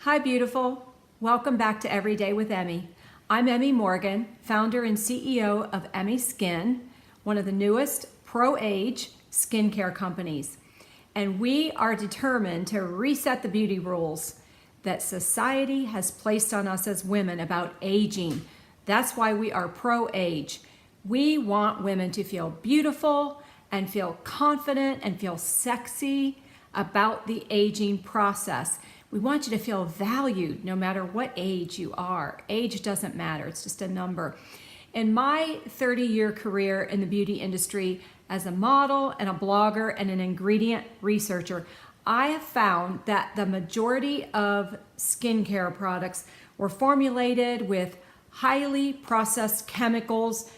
Hi, beautiful. Welcome back to Every Day with Emmi. I'm Emmi Morgan, founder and CEO of emmiSKIN, one of the newest pro-age skincare companies. And we are determined to reset the beauty rules that society has placed on us as women about aging. That's why we are pro-age. We want women to feel beautiful and feel confident and feel sexy about the aging process. We want you to feel valued no matter what age you are. Age doesn't matter, it's just a number. In my 30-year career in the beauty industry as a model and a blogger and an ingredient researcher, I have found that the majority of skincare products were formulated with highly processed chemicals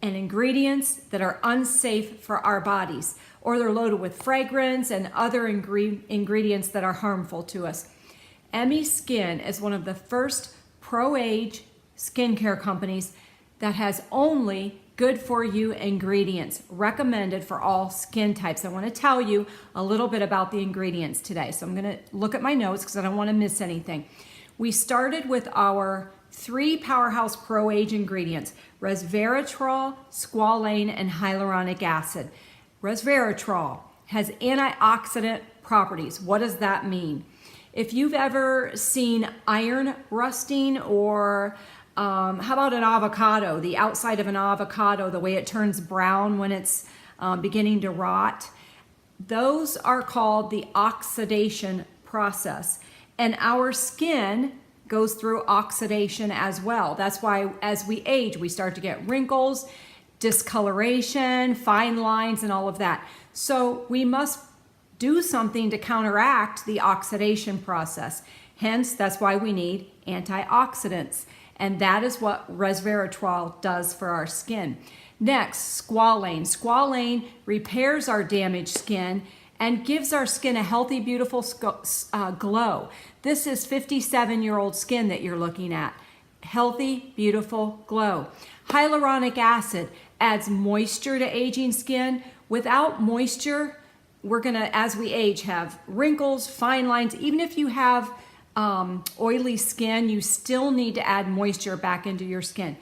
and ingredients that are unsafe for our bodies, or they're loaded with fragrance and other ingredients that are harmful to us. emmiSKIN is one of the first pro-age skincare companies that has only good for you ingredients recommended for all skin types. I want to tell you a little bit about the ingredients today. So I'm going to look at my notes because I don't want to miss anything. We started with our 3 powerhouse pro-age ingredients: resveratrol, squalane, and hyaluronic acid. Resveratrol has antioxidant properties. What does that mean? If you've ever seen iron rusting, or how about an avocado, the outside of an avocado, the way it turns brown when it's beginning to rot, those are called the oxidation process. And our skin goes through oxidation as well. That's why as we age, we start to get wrinkles, discoloration, fine lines, and all of that. So we must do something to counteract the oxidation process. Hence, that's why we need antioxidants. And that is what resveratrol does for our skin. Next, squalane. Squalane repairs our damaged skin and gives our skin a healthy, beautiful glow. This is 57-year-old skin that you're looking at. Healthy, beautiful glow. Hyaluronic acid adds moisture to aging skin. Without moisture, we're gonna, as we age, have wrinkles, fine lines. Even if you have oily skin, you still need to add moisture back into your skin.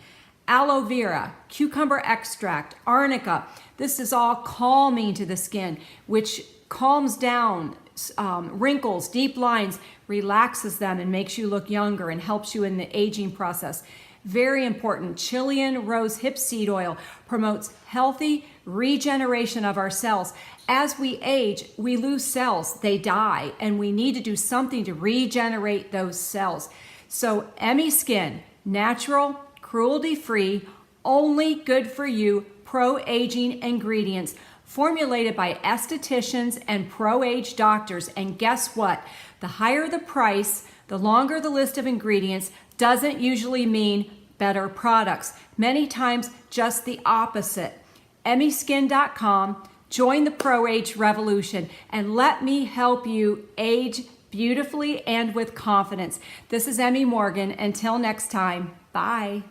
Aloe vera, cucumber extract, arnica. This is all calming to the skin, which calms down wrinkles, deep lines, relaxes them and makes you look younger and helps you in the aging process. Very important. Chilean rose hip seed oil promotes healthy regeneration of our cells. As we age, we lose cells, they die, and we need to do something to regenerate those cells. So emmiSKIN, natural, cruelty-free, only good for you, pro-aging ingredients formulated by estheticians and pro-age doctors. And guess what? The higher the price, the longer the list of ingredients doesn't usually mean better products. Many times just the opposite. emmiSKIN.com. Join the pro-age revolution and let me help you age beautifully and with confidence. This is Emmi Morgan. Until next time, bye.